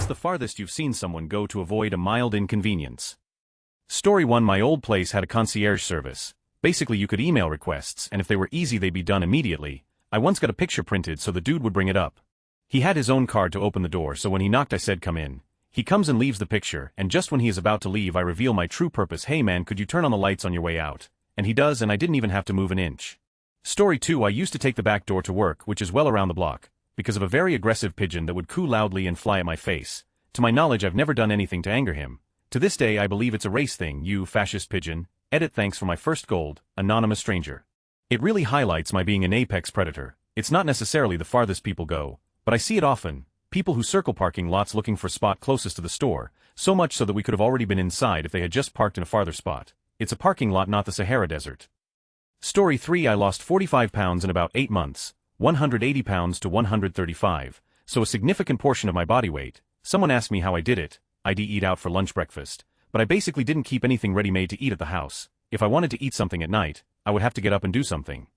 What's the farthest you've seen someone go to avoid a mild inconvenience? Story 1. My old place had a concierge service. Basically you could email requests, and if they were easy they'd be done immediately. I once got a picture printed so the dude would bring it up. He had his own card to open the door, so when he knocked I said come in. He comes and leaves the picture, and just when he is about to leave I reveal my true purpose. Hey man, could you turn on the lights on your way out? And he does, and I didn't even have to move an inch. Story 2. I used to take the back door to work, which is well around the block, because of a very aggressive pigeon that would coo loudly and fly at my face. To my knowledge I've never done anything to anger him. To this day I believe it's a race thing. You fascist pigeon. Edit. Thanks for my first gold, anonymous stranger. It really highlights my being an apex predator. It's not necessarily the farthest people go, but I see it often. People who circle parking lots looking for spot closest to the store, so much so that we could have already been inside if they had just parked in a farther spot. It's a parking lot, not the Sahara Desert. Story 3. I lost 45 pounds in about 8 months, 180 pounds to 135, so a significant portion of my body weight. Someone asked me how I did it. I'd eat out for lunch, breakfast, but I basically didn't keep anything ready-made to eat at the house. If I wanted to eat something at night, I would have to get up and do something.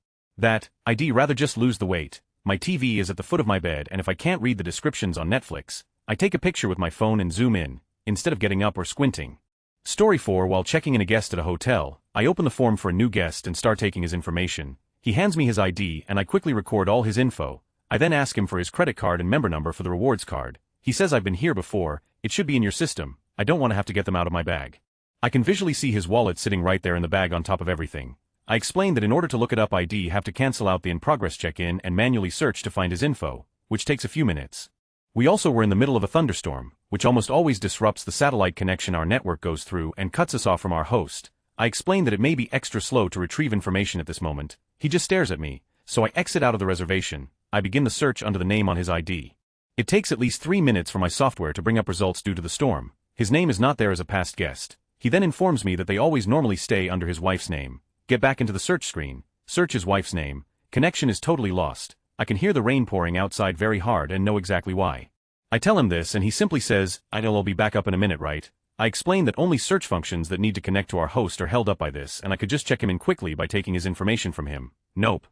I'd rather just lose the weight. My TV is at the foot of my bed, and if I can't read the descriptions on Netflix, I take a picture with my phone and zoom in, instead of getting up or squinting. Story 4. While checking in a guest at a hotel, I open the form for a new guest and start taking his information. He hands me his ID and I quickly record all his info. I then ask him for his credit card and member number for the rewards card. He says I've been here before, it should be in your system. I don't want to have to get them out of my bag. I can visually see his wallet sitting right there in the bag on top of everything. I explain that in order to look it up I'd have to cancel out the in-progress check-in and manually search to find his info, which takes a few minutes. We also were in the middle of a thunderstorm, which almost always disrupts the satellite connection our network goes through and cuts us off from our host. I explain that it may be extra slow to retrieve information at this moment. He just stares at me, so I exit out of the reservation. I begin the search under the name on his ID. It takes at least 3 minutes for my software to bring up results due to the storm. His name is not there as a past guest. He then informs me that they always normally stay under his wife's name. Get back into the search screen, search his wife's name. Connection is totally lost. I can hear the rain pouring outside very hard and know exactly why. I tell him this and he simply says, I'll be back up in a minute, right? I explain that only search functions that need to connect to our host are held up by this, and I could just check him in quickly by taking his information from him. Nope.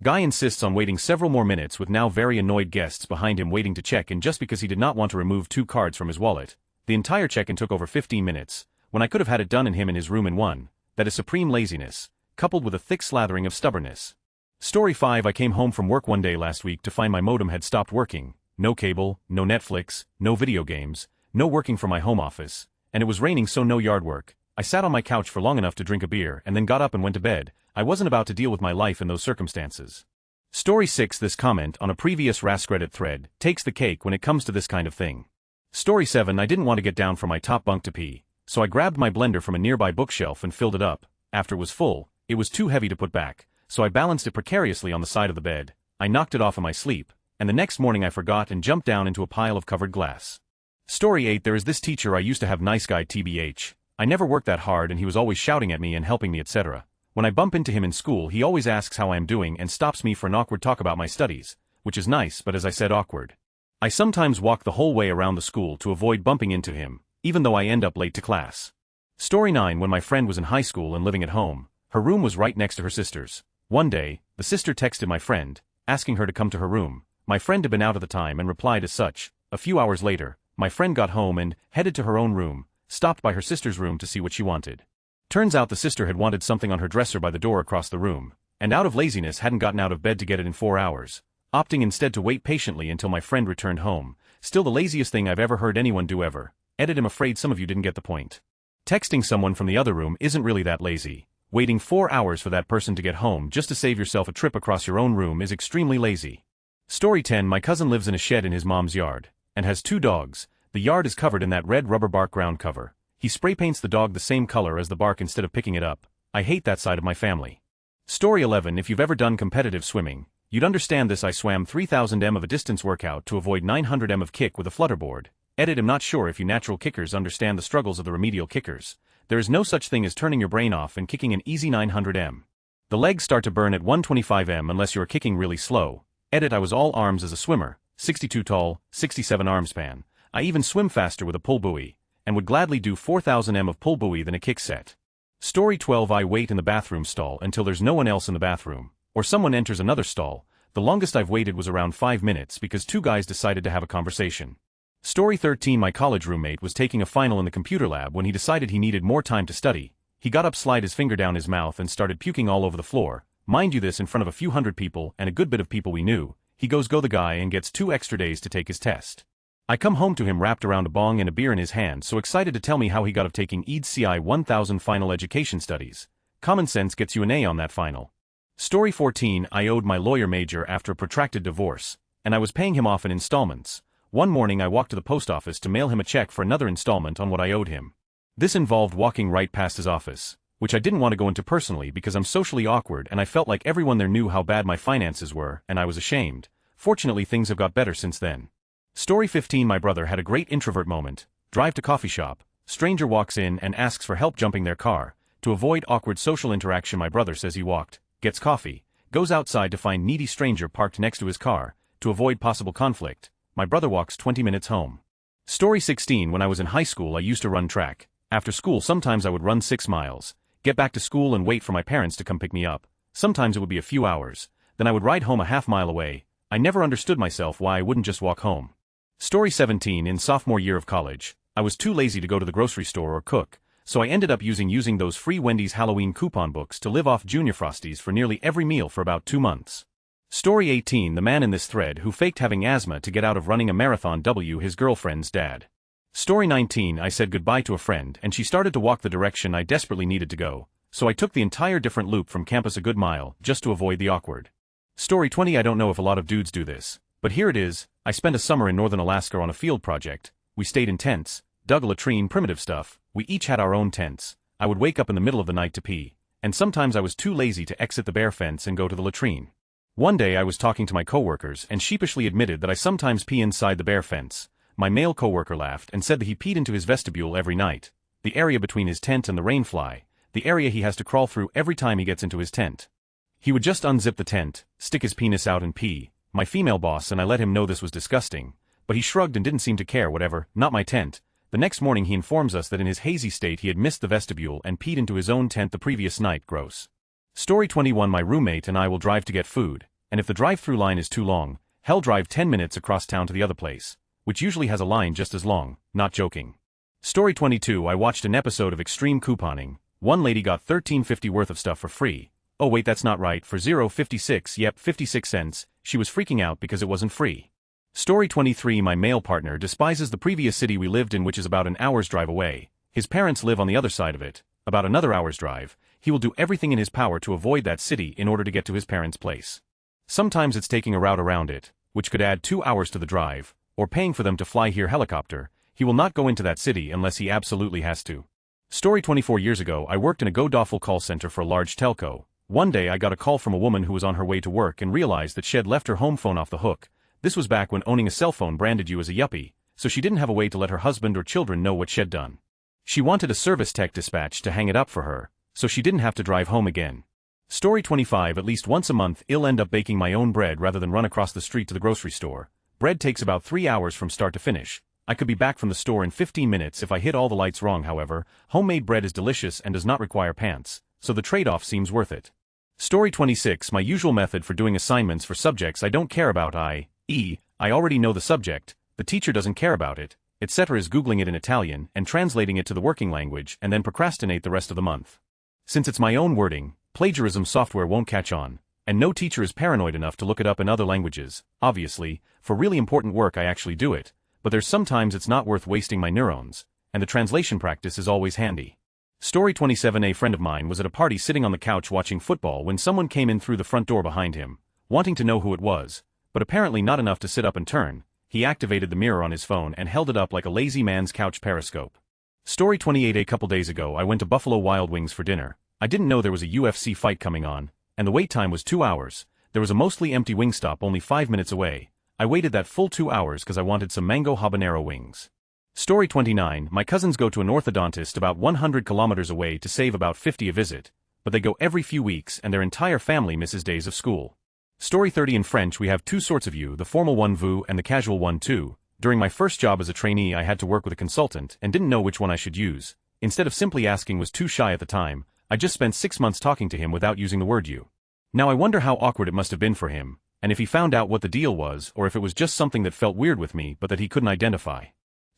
Guy insists on waiting several more minutes with now very annoyed guests behind him waiting to check in just because he did not want to remove 2 cards from his wallet. The entire check-in took over 15 minutes, when I could have had it done in his room in one. That is supreme laziness, coupled with a thick slathering of stubbornness. Story 5. I came home from work one day last week to find my modem had stopped working. No cable, no Netflix, no video games, no working from my home office, and it was raining, so no yard work. I sat on my couch for long enough to drink a beer and then got up and went to bed. I wasn't about to deal with my life in those circumstances. Story 6. This comment on a previous AskReddit thread takes the cake when it comes to this kind of thing. Story 7. I didn't want to get down from my top bunk to pee, so I grabbed my blender from a nearby bookshelf and filled it up. After it was full, it was too heavy to put back, so I balanced it precariously on the side of the bed. I knocked it off in my sleep, and the next morning I forgot and jumped down into a pile of covered glass. Story 8. There is this teacher I used to have, nice guy TBH. I never worked that hard and he was always shouting at me and helping me, etc. When I bump into him in school he always asks how I am doing and stops me for an awkward talk about my studies, which is nice, but as I said, awkward. I sometimes walk the whole way around the school to avoid bumping into him, even though I end up late to class. Story 9. When my friend was in high school and living at home, her room was right next to her sister's. One day, the sister texted my friend, asking her to come to her room. My friend had been out at the time and replied as such. A few hours later, my friend got home and headed to her own room, stopped by her sister's room to see what she wanted. Turns out the sister had wanted something on her dresser by the door across the room, and out of laziness hadn't gotten out of bed to get it in 4 hours, opting instead to wait patiently until my friend returned home. Still the laziest thing I've ever heard anyone do ever. Edit. I'm afraid some of you didn't get the point. Texting someone from the other room isn't really that lazy. Waiting 4 hours for that person to get home just to save yourself a trip across your own room is extremely lazy. Story 10. My cousin lives in a shed in his mom's yard, and has 2 dogs. The yard is covered in that red rubber bark ground cover. He spray paints the dog the same color as the bark instead of picking it up. I hate that side of my family. Story 11. If you've ever done competitive swimming, you'd understand this. I swam 3000 m of a distance workout to avoid 900 m of kick with a flutterboard. Edit. I'm not sure if you natural kickers understand the struggles of the remedial kickers. There is no such thing as turning your brain off and kicking an easy 900 m. The legs start to burn at 125 m unless you're kicking really slow. Edit. I was all arms as a swimmer, 62 tall, 67 arm span. I even swim faster with a pull buoy, and would gladly do 4000 m of pull buoy than a kick set. Story 12. I wait in the bathroom stall until there's no one else in the bathroom, or someone enters another stall. The longest I've waited was around 5 minutes because 2 guys decided to have a conversation. Story 13. My college roommate was taking a final in the computer lab when he decided he needed more time to study. He got up, slid his finger down his mouth and started puking all over the floor. Mind you, this in front of a few hundred people and a good bit of people we knew. He goes go the guy and gets 2 extra days to take his test. I come home to him wrapped around a bong and a beer in his hand, so excited to tell me how he got of taking EDCI 1000 final education studies. Common sense gets you an A on that final. Story 14. I owed my lawyer major after a protracted divorce, and I was paying him off in installments. One morning I walked to the post office to mail him a check for another installment on what I owed him. This involved walking right past his office, which I didn't want to go into personally because I'm socially awkward and I felt like everyone there knew how bad my finances were, and I was ashamed. Fortunately, things have got better since then. Story 15. My brother had a great introvert moment. Drive to coffee shop, stranger walks in and asks for help jumping their car. To avoid awkward social interaction, my brother says he walked, gets coffee, goes outside to find needy stranger parked next to his car. To avoid possible conflict, my brother walks 20 minutes home. Story 16. When I was in high school I used to run track. After school sometimes I would run 6 miles, get back to school and wait for my parents to come pick me up. Sometimes it would be a few hours, then I would ride home a half-mile away. I never understood myself why I wouldn't just walk home. Story 17. In sophomore year of college, I was too lazy to go to the grocery store or cook, so I ended up using those free Wendy's Halloween coupon books to live off Junior Frosties for nearly every meal for about 2 months. Story 18. The man in this thread who faked having asthma to get out of running a marathon his girlfriend's dad. Story 19. I said goodbye to a friend and she started to walk the direction I desperately needed to go, so I took the entire different loop from campus a good mile just to avoid the awkward. Story 20. I don't know if a lot of dudes do this, but here it is. I spent a summer in northern Alaska on a field project. We stayed in tents, dug a latrine, primitive stuff. We each had our own tents. I would wake up in the middle of the night to pee, and sometimes I was too lazy to exit the bare fence and go to the latrine. One day I was talking to my coworkers and sheepishly admitted that I sometimes pee inside the bare fence. My male coworker laughed and said that he peed into his vestibule every night, the area between his tent and the rainfly, the area he has to crawl through every time he gets into his tent. He would just unzip the tent, stick his penis out and pee. My female boss and I let him know this was disgusting, but he shrugged and didn't seem to care. Whatever, not my tent. The next morning he informs us that in his hazy state he had missed the vestibule and peed into his own tent the previous night. Gross. Story 21. My roommate and I will drive to get food, and if the drive-through line is too long, hell, drive 10 minutes across town to the other place, which usually has a line just as long. Not joking. Story 22. I watched an episode of extreme couponing. One lady got $13.50 worth of stuff for free. Oh wait, that's not right, for $0.56, yep, 56 cents. She was freaking out because it wasn't free. Story 23. My male partner despises the previous city we lived in, which is about an hour's drive away. His parents live on the other side of it, about another hour's drive. He will do everything in his power to avoid that city in order to get to his parents' place. Sometimes it's taking a route around it, which could add 2 hours to the drive, or paying for them to fly here helicopter. He will not go into that city unless he absolutely has to. Story 24. Years ago I worked in a Go-Doffel call center for a large telco. One day I got a call from a woman who was on her way to work and realized that she had left her home phone off the hook. This was back when owning a cell phone branded you as a yuppie, so she didn't have a way to let her husband or children know what she'd done. She wanted a service tech dispatch to hang it up for her, so she didn't have to drive home again. Story 25. At least once a month I'll end up baking my own bread rather than run across the street to the grocery store. Bread takes about 3 hours from start to finish. I could be back from the store in 15 minutes if I hit all the lights wrong. However, homemade bread is delicious and does not require pants, so the trade-off seems worth it. Story 26. My usual method for doing assignments for subjects I don't care about, i.e., I already know the subject, the teacher doesn't care about it, etc., is Googling it in Italian and translating it to the working language and then procrastinate the rest of the month. Since it's my own wording, plagiarism software won't catch on, and no teacher is paranoid enough to look it up in other languages. Obviously, for really important work I actually do it, but there's sometimes it's not worth wasting my neurons, and the translation practice is always handy. Story 27. A friend of mine was at a party sitting on the couch watching football when someone came in through the front door behind him, wanting to know who it was, but apparently not enough to sit up and turn. He activated the mirror on his phone and held it up like a lazy man's couch periscope. Story 28. A couple days ago I went to Buffalo Wild Wings for dinner. I didn't know there was a UFC fight coming on, and the wait time was 2 hours. There was a mostly empty Wingstop only 5 minutes away. I waited that full 2 hours because I wanted some mango habanero wings. Story 29. My cousins go to an orthodontist about 100 kilometers away to save about $50 a visit, but they go every few weeks and their entire family misses days of school. Story 30. In French we have two sorts of you, the formal one vous and the casual one tu. During my first job as a trainee I had to work with a consultant and didn't know which one I should use. Instead of simply asking, was too shy at the time, I just spent 6 months talking to him without using the word you. Now I wonder how awkward it must have been for him, and if he found out what the deal was or if it was just something that felt weird with me but that he couldn't identify.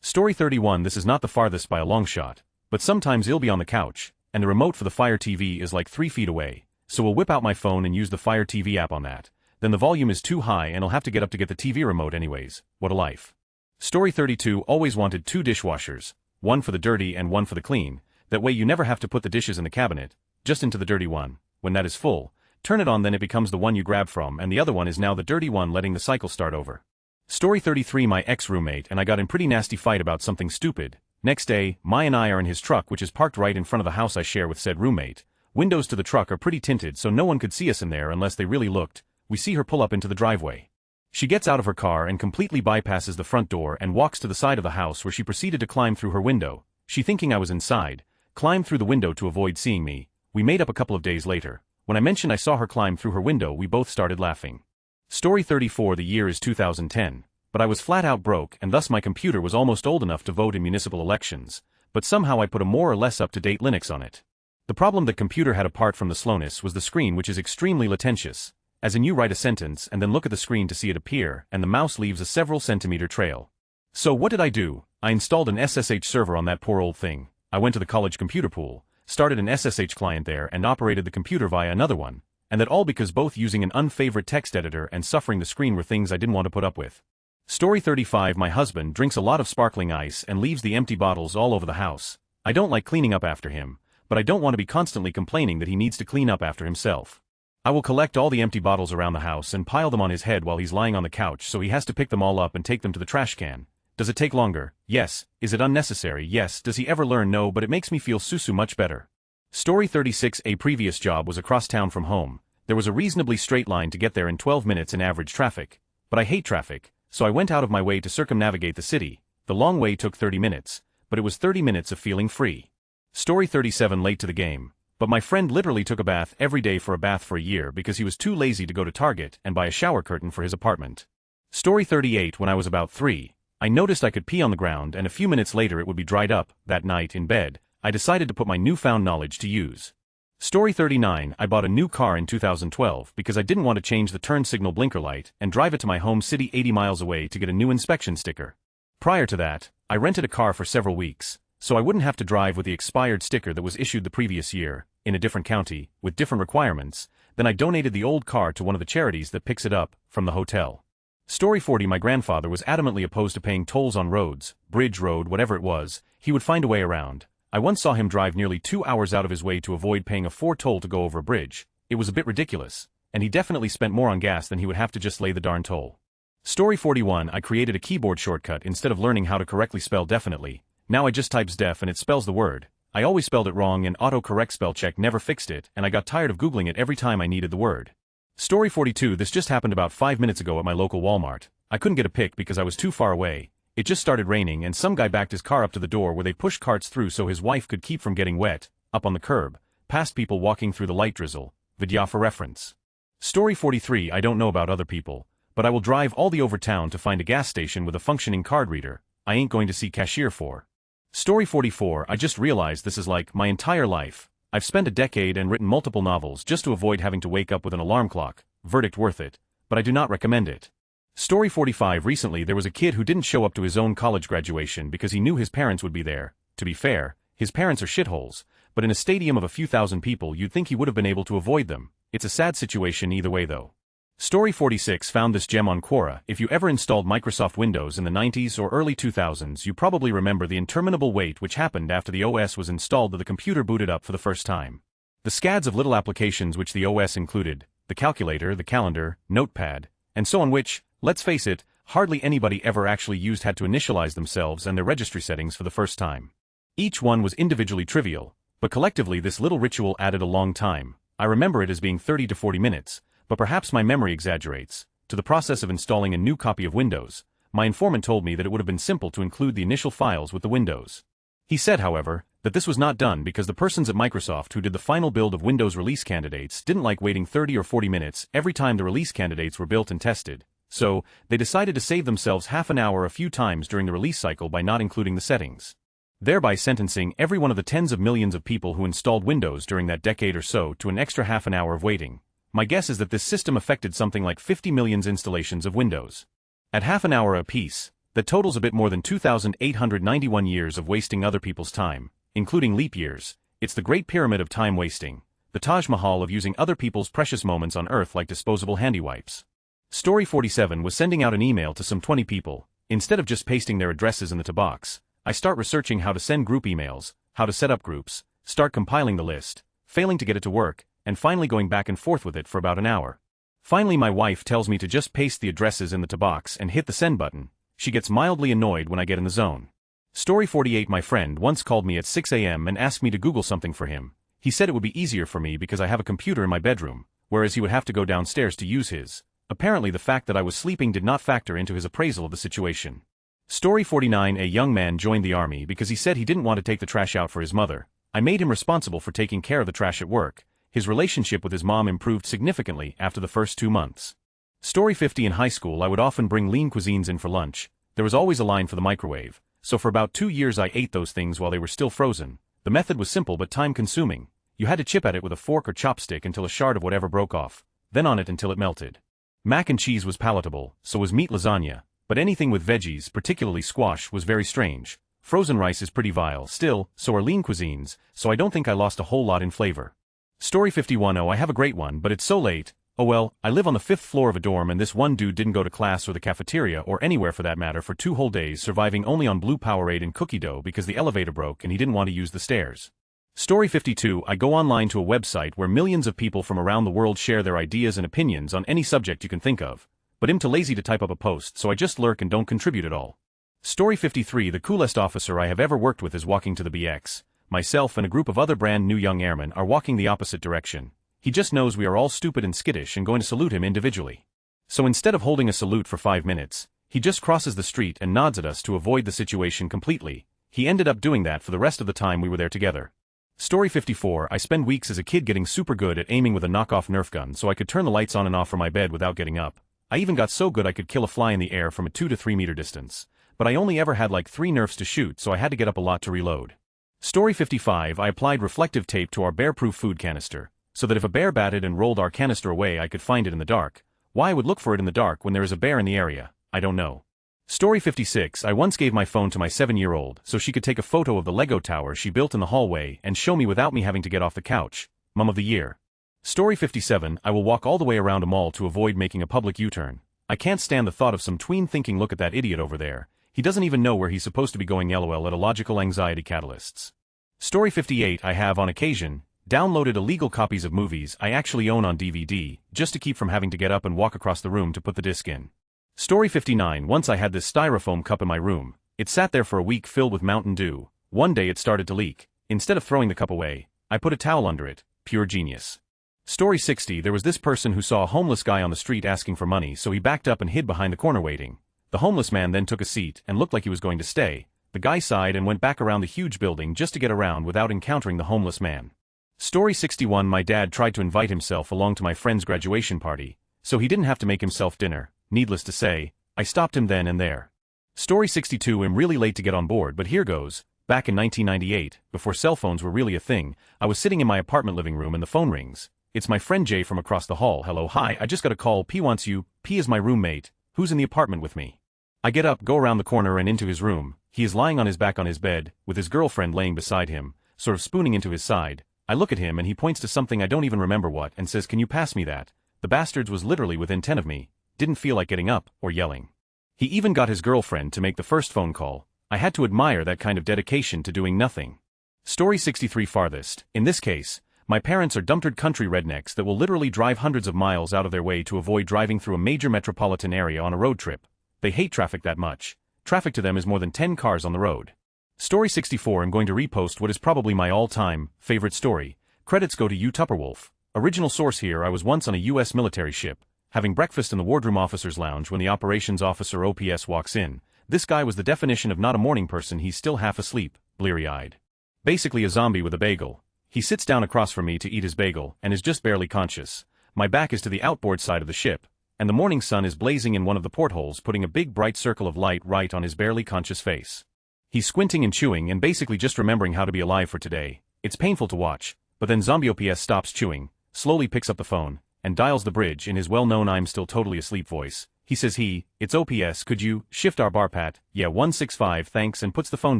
Story 31. This is not the farthest by a long shot, but sometimes I'll be on the couch, and the remote for the Fire TV is like 3 feet away, so we'll whip out my phone and use the Fire TV app on that. Then the volume is too high and I'll have to get up to get the TV remote anyways. What a life. Story 32. Always wanted 2 dishwashers, one for the dirty and one for the clean. That way you never have to put the dishes in the cabinet, just into the dirty one. When that is full, turn it on, then it becomes the one you grab from, and the other one is now the dirty one, letting the cycle start over. Story 33. My ex-roommate and I got in pretty nasty fight about something stupid. Next day, and I are in his truck, which is parked right in front of the house I share with said roommate. Windows to the truck are pretty tinted, so no one could see us in there unless they really looked. We see her pull up into the driveway. She gets out of her car and completely bypasses the front door and walks to the side of the house, where she proceeded to climb through her window. She, thinking I was inside, climbed through the window to avoid seeing me. We made up a couple of days later. When I mentioned I saw her climb through her window, we both started laughing. Story 34. The year is 2010. But I was flat out broke, and thus my computer was almost old enough to vote in municipal elections, but somehow I put a more or less up-to-date Linux on it. The problem the computer had, apart from the slowness, was the screen, which is extremely litigious, as in you write a sentence and then look at the screen to see it appear, and the mouse leaves a several centimeter trail. So what did I do? I installed an SSH server on that poor old thing. I went to the college computer pool, started an SSH client there and operated the computer via another one, and that all because both using an unfavorite text editor and suffering the screen were things I didn't want to put up with. Story 35. My husband drinks a lot of sparkling ice and leaves the empty bottles all over the house. I don't like cleaning up after him, but I don't want to be constantly complaining that he needs to clean up after himself. I will collect all the empty bottles around the house and pile them on his head while he's lying on the couch, so he has to pick them all up and take them to the trash can. Does it take longer? Yes. Is it unnecessary? Yes. Does he ever learn? No, but it makes me feel much better. Story 36. A previous job was across town from home. There was a reasonably straight line to get there in 12 minutes in average traffic. But I hate traffic, so I went out of my way to circumnavigate the city. The long way took 30 minutes, but it was 30 minutes of feeling free. Story 37. Late to the game. But my friend literally took a bath every day for a year because he was too lazy to go to Target and buy a shower curtain for his apartment. Story 38. When I was about 3, I noticed I could pee on the ground, and a few minutes later it would be dried up. That night, in bed, I decided to put my newfound knowledge to use. Story 39. I bought a new car in 2012 because I didn't want to change the turn signal blinker light and drive it to my home city 80 miles away to get a new inspection sticker. Prior to that, I rented a car for several weeks, so I wouldn't have to drive with the expired sticker that was issued the previous year, in a different county, with different requirements. Then I donated the old car to one of the charities that picks it up from the hotel. Story 40. My grandfather was adamantly opposed to paying tolls on roads, bridge, road, whatever it was. He would find a way around. I once saw him drive nearly 2 hours out of his way to avoid paying a 4 toll to go over a bridge. It was a bit ridiculous, and he definitely spent more on gas than he would have to just lay the darn toll. Story 41. I created a keyboard shortcut instead of learning how to correctly spell definitely. Now I just types def and it spells the word. I always spelled it wrong, and autocorrect spell check never fixed it, and I got tired of Googling it every time I needed the word. Story 42. This just happened about 5 minutes ago at my local Walmart. I couldn't get a pick because I was too far away. It just started raining and some guy backed his car up to the door where they push carts through so his wife could keep from getting wet, up on the curb, past people walking through the light drizzle. Vidya for reference. Story 43. I don't know about other people, but I will drive all the over town to find a gas station with a functioning card reader. I ain't going to see cashier for. Story 44. I just realized this is like my entire life. I've spent a decade and written multiple novels just to avoid having to wake up with an alarm clock. Verdict worth it, but I do not recommend it. Story 45. Recently there was a kid who didn't show up to his own college graduation because he knew his parents would be there. To be fair, his parents are shitholes, but in a stadium of a few thousand people you'd think he would have been able to avoid them. It's a sad situation either way though. Story 46. Found this gem on Quora. If you ever installed Microsoft Windows in the 90s or early 2000s, you probably remember the interminable wait which happened after the OS was installed to the computer booted up for the first time. The scads of little applications which the OS included, the calculator, the calendar, notepad, and so on, which, let's face it, hardly anybody ever actually used, had to initialize themselves and their registry settings for the first time. Each one was individually trivial, but collectively this little ritual added a long time. I remember it as being 30 to 40 minutes, but perhaps my memory exaggerates, to the process of installing a new copy of Windows. My informant told me that it would have been simple to include the initial files with the Windows. He said, however, that this was not done because the persons at Microsoft who did the final build of Windows release candidates didn't like waiting 30 or 40 minutes every time the release candidates were built and tested. So, they decided to save themselves half an hour a few times during the release cycle by not including the settings, thereby sentencing every one of the tens of millions of people who installed Windows during that decade or so to an extra half an hour of waiting. My guess is that this system affected something like 50 million installations of Windows. At half an hour apiece, that totals a bit more than 2,891 years of wasting other people's time, including leap years. It's the Great Pyramid of time wasting, the Taj Mahal of using other people's precious moments on Earth like disposable handy wipes. Story 47 was sending out an email to some 20 people. Instead of just pasting their addresses in the box, I start researching how to send group emails, how to set up groups, start compiling the list, failing to get it to work, and finally going back and forth with it for about an hour. Finally my wife tells me to just paste the addresses in the box and hit the send button. She gets mildly annoyed when I get in the zone. Story 48. My friend once called me at 6 a.m. and asked me to Google something for him. He said it would be easier for me because I have a computer in my bedroom, whereas he would have to go downstairs to use his. Apparently the fact that I was sleeping did not factor into his appraisal of the situation. Story 49. A young man joined the army because he said he didn't want to take the trash out for his mother. I made him responsible for taking care of the trash at work. His relationship with his mom improved significantly after the first 2 months. Story 50. In high school I would often bring lean cuisines in for lunch. There was always a line for the microwave, so for about 2 years I ate those things while they were still frozen. The method was simple but time-consuming. You had to chip at it with a fork or chopstick until a shard of whatever broke off, then on it until it melted. Mac and cheese was palatable, so was meat lasagna, but anything with veggies, particularly squash, was very strange. Frozen rice is pretty vile still, so are lean cuisines, so I don't think I lost a whole lot in flavor. Story 51. Oh, I have a great one, but it's so late. Oh well, I live on the 5th floor of a dorm and this one dude didn't go to class or the cafeteria or anywhere for that matter for 2 whole days, surviving only on blue Powerade and cookie dough because the elevator broke and he didn't want to use the stairs. Story 52. I go online to a website where millions of people from around the world share their ideas and opinions on any subject you can think of, but I'm too lazy to type up a post, so I just lurk and don't contribute at all. Story 53. The coolest officer I have ever worked with is walking to the BX. Myself and a group of other brand new young airmen are walking the opposite direction. He just knows we are all stupid and skittish and going to salute him individually. So instead of holding a salute for 5 minutes, he just crosses the street and nods at us to avoid the situation completely. He ended up doing that for the rest of the time we were there together. Story 54. I spent weeks as a kid getting super good at aiming with a knockoff Nerf gun so I could turn the lights on and off from my bed without getting up. I even got so good I could kill a fly in the air from a 2 to 3 meter distance. But I only ever had like 3 Nerfs to shoot, so I had to get up a lot to reload. Story 55. I applied reflective tape to our bear-proof food canister, so that if a bear batted and rolled our canister away I could find it in the dark. Why I would look for it in the dark when there is a bear in the area, I don't know. Story 56. I once gave my phone to my 7-year-old so she could take a photo of the Lego tower she built in the hallway and show me without me having to get off the couch. Mom of the year. Story 57. I will walk all the way around a mall to avoid making a public U-turn. I can't stand the thought of some tween thinking, look at that idiot over there. He doesn't even know where he's supposed to be going. LOL at illogical anxiety catalysts. Story 58. I have, on occasion, downloaded illegal copies of movies I actually own on DVD, just to keep from having to get up and walk across the room to put the disc in. Story 59. Once I had this styrofoam cup in my room. It sat there for a week filled with Mountain Dew. One day it started to leak. Instead of throwing the cup away, I put a towel under it. Pure genius. Story 60. There was this person who saw a homeless guy on the street asking for money, so he backed up and hid behind the corner waiting. The homeless man then took a seat and looked like he was going to stay. The guy sighed and went back around the huge building just to get around without encountering the homeless man. Story 61. My dad tried to invite himself along to my friend's graduation party, so he didn't have to make himself dinner. Needless to say, I stopped him then and there. Story 62. I'm really late to get on board, but here goes. Back in 1998, before cell phones were really a thing, I was sitting in my apartment living room and the phone rings. It's my friend Jay from across the hall. Hello, hi, I just got a call. P wants you. P is my roommate. Who's in the apartment with me? I get up, go around the corner and into his room. He is lying on his back on his bed, with his girlfriend laying beside him, sort of spooning into his side. I look at him and he points to something I don't even remember what and says, "Can you pass me that?" The bastards was literally within 10 of me. Didn't feel like getting up or yelling. He even got his girlfriend to make the first phone call. I had to admire that kind of dedication to doing nothing. Story 63. Farthest. In this case, my parents are dumped country rednecks that will literally drive hundreds of miles out of their way to avoid driving through a major metropolitan area on a road trip. They hate traffic that much. Traffic to them is more than 10 cars on the road. Story 64. I'm going to repost what is probably my all-time favorite story. Credits go to you, Tupperwolf. Original source here. I was once on a U.S. military ship, having breakfast in the wardroom officer's lounge when the operations officer OPS walks in. This guy was the definition of not a morning person. He's still half asleep, bleary-eyed. Basically a zombie with a bagel. He sits down across from me to eat his bagel and is just barely conscious. My back is to the outboard side of the ship, and the morning sun is blazing in one of the portholes, putting a big bright circle of light right on his barely conscious face. He's squinting and chewing and basically just remembering how to be alive for today. It's painful to watch, but then zombie OPS stops chewing, slowly picks up the phone, and dials the bridge in his well-known I'm still totally asleep voice. He says it's OPS, could you shift our bar pat? Yeah, 165 thanks, and puts the phone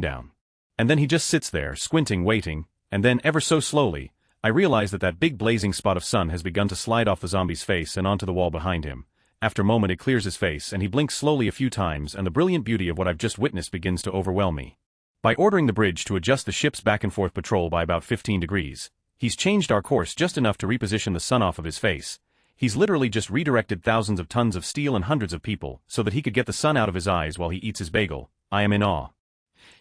down. And then he just sits there, squinting, waiting, and then, ever so slowly, I realize that big blazing spot of sun has begun to slide off the zombie's face and onto the wall behind him. After a moment it clears his face and he blinks slowly a few times, and the brilliant beauty of what I've just witnessed begins to overwhelm me. By ordering the bridge to adjust the ship's back and forth patrol by about 15 degrees, he's changed our course just enough to reposition the sun off of his face. He's literally just redirected thousands of tons of steel and hundreds of people so that he could get the sun out of his eyes while he eats his bagel. I am in awe.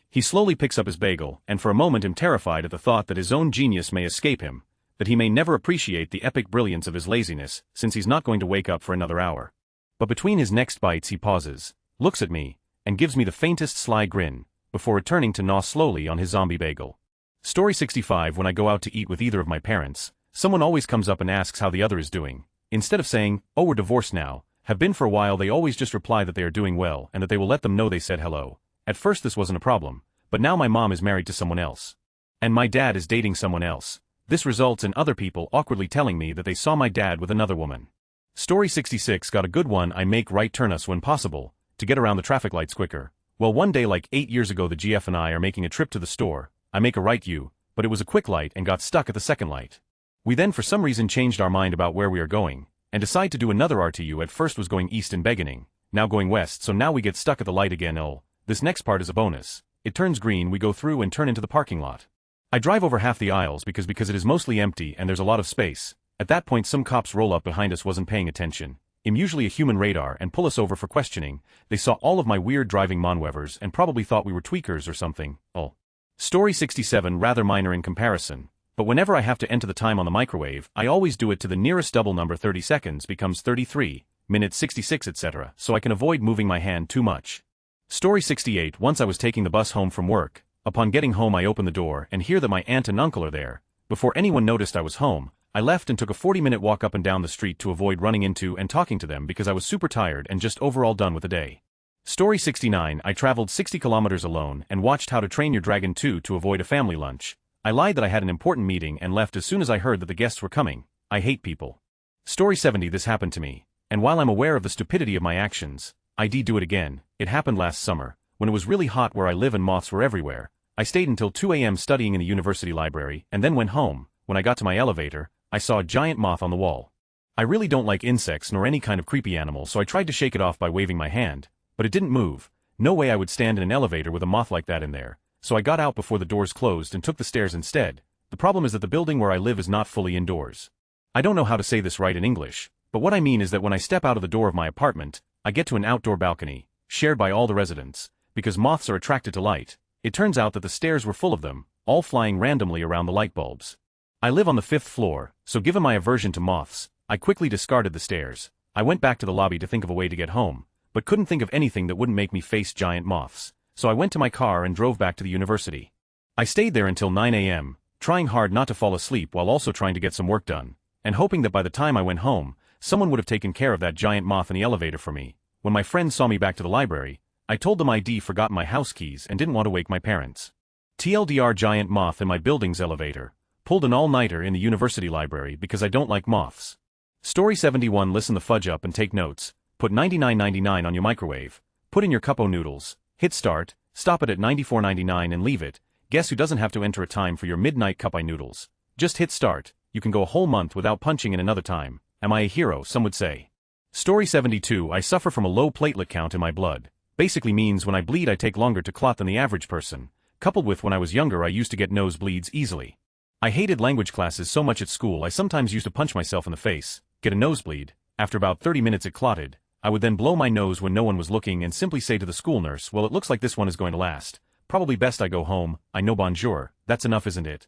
He slowly picks up his bagel, and for a moment am terrified at the thought that his own genius may escape him, that he may never appreciate the epic brilliance of his laziness, since he's not going to wake up for another hour. But between his next bites he pauses, looks at me, and gives me the faintest sly grin, before returning to gnaw slowly on his zombie bagel. Story 65. When I go out to eat with either of my parents, someone always comes up and asks how the other is doing. Instead of saying, "Oh, we're divorced now, have been for a while," they always just reply that they are doing well and that they will let them know they said hello. At first this wasn't a problem, but now my mom is married to someone else. And my dad is dating someone else. This results in other people awkwardly telling me that they saw my dad with another woman. Story 66. Got a good one. I make right turn us when possible, to get around the traffic lights quicker. Well, one day like 8 years ago the GF and I are making a trip to the store. I make a right U, but it was a quick light and got stuck at the second light. We then for some reason changed our mind about where we are going, and decide to do another RTU. At first was going east in Beginning, now going west, so now we get stuck at the light again. Oh, this next part is a bonus. It turns green, we go through and turn into the parking lot. I drive over half the aisles because it is mostly empty and there's a lot of space. At that point some cops roll up behind us, wasn't paying attention. I'm usually a human radar, and pull us over for questioning. They saw all of my weird driving manwevers and probably thought we were tweakers or something. Oh. Story 67. Rather minor in comparison, but whenever I have to enter the time on the microwave, I always do it to the nearest double number. 30 seconds becomes 33, minutes 66, etc., so I can avoid moving my hand too much. Story 68. Once I was taking the bus home from work. Upon getting home I open the door and hear that my aunt and uncle are there. Before anyone noticed I was home, I left and took a 40-minute walk up and down the street to avoid running into and talking to them because I was super tired and just overall done with the day. Story 69. I traveled 60 kilometers alone and watched How to Train Your Dragon 2 to avoid a family lunch. I lied that I had an important meeting and left as soon as I heard that the guests were coming. I hate people. Story 70. This happened to me, and while I'm aware of the stupidity of my actions, I do it again. It happened last summer, when it was really hot where I live and moths were everywhere. I stayed until 2 a.m. studying in the university library and then went home. When I got to my elevator, I saw a giant moth on the wall. I really don't like insects nor any kind of creepy animal, so I tried to shake it off by waving my hand, but it didn't move. No way I would stand in an elevator with a moth like that in there, so I got out before the doors closed and took the stairs instead. The problem is that the building where I live is not fully indoors. I don't know how to say this right in English, but what I mean is that when I step out of the door of my apartment, I get to an outdoor balcony, shared by all the residents. Because moths are attracted to light, it turns out that the stairs were full of them, all flying randomly around the light bulbs. I live on the 5th floor, so given my aversion to moths, I quickly discarded the stairs. I went back to the lobby to think of a way to get home, but couldn't think of anything that wouldn't make me face giant moths, so I went to my car and drove back to the university. I stayed there until 9 a.m., trying hard not to fall asleep while also trying to get some work done, and hoping that by the time I went home, someone would have taken care of that giant moth in the elevator for me. When my friends saw me back to the library, I told them I'd forgotten my house keys and didn't want to wake my parents. TLDR: giant moth in my building's elevator. Pulled an all-nighter in the university library because I don't like moths. Story 71. Listen the fudge up and take notes. Put 99.99 on your microwave. Put in your cup o' noodles. Hit start. Stop it at 94.99 and leave it. Guess who doesn't have to enter a time for your midnight cup o' noodles? Just hit start. You can go a whole month without punching in another time. Am I a hero? Some would say. Story 72. I suffer from a low platelet count in my blood. Basically means when I bleed I take longer to clot than the average person, coupled with when I was younger I used to get nosebleeds easily. I hated language classes so much at school I sometimes used to punch myself in the face, get a nosebleed. After about 30 minutes it clotted. I would then blow my nose when no one was looking and simply say to the school nurse, "Well, it looks like this one is going to last. Probably best I go home. I know, bonjour. That's enough, isn't it?"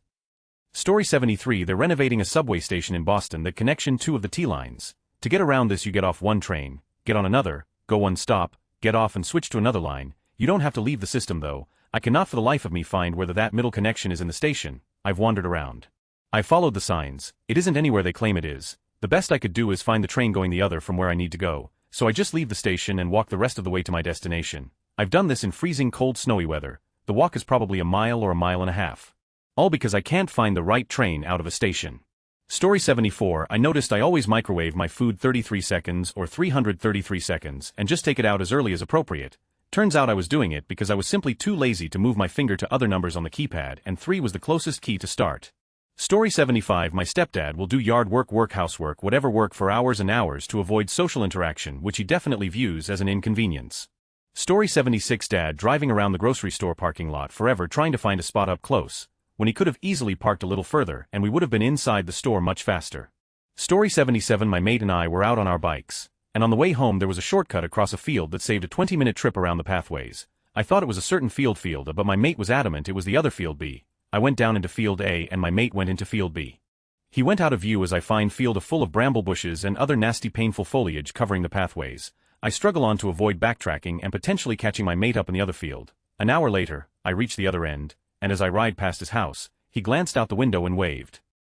Story 73. They're renovating a subway station in Boston that connection two of the T-lines. To get around this you get off one train, get on another, go one stop, get off and switch to another line. You don't have to leave the system though. I cannot for the life of me find whether that middle connection is in the station. I've wandered around. I followed the signs. It isn't anywhere they claim it is. The best I could do is find the train going the other from where I need to go, so I just leave the station and walk the rest of the way to my destination. I've done this in freezing cold snowy weather. The walk is probably a mile or a mile and a half. All because I can't find the right train out of a station. Story 74. I noticed I always microwave my food 33 seconds or 333 seconds and just take it out as early as appropriate. Turns out I was doing it because I was simply too lazy to move my finger to other numbers on the keypad, and 3 was the closest key to start. Story 75. My stepdad will do yard work, housework, whatever work for hours and hours to avoid social interaction, which he definitely views as an inconvenience. Story 76. Dad driving around the grocery store parking lot forever trying to find a spot up close, when he could have easily parked a little further and we would have been inside the store much faster. Story 77. My mate and I were out on our bikes, and on the way home there was a shortcut across a field that saved a 20-minute trip around the pathways. I thought it was a certain field A, but my mate was adamant it was the other field B. I went down into field A and my mate went into field B. He went out of view as I find field A full of bramble bushes and other nasty painful foliage covering the pathways. I struggle on to avoid backtracking and potentially catching my mate up in the other field. An hour later, I reach the other end, and as I ride past his house, he glanced out the window and waved.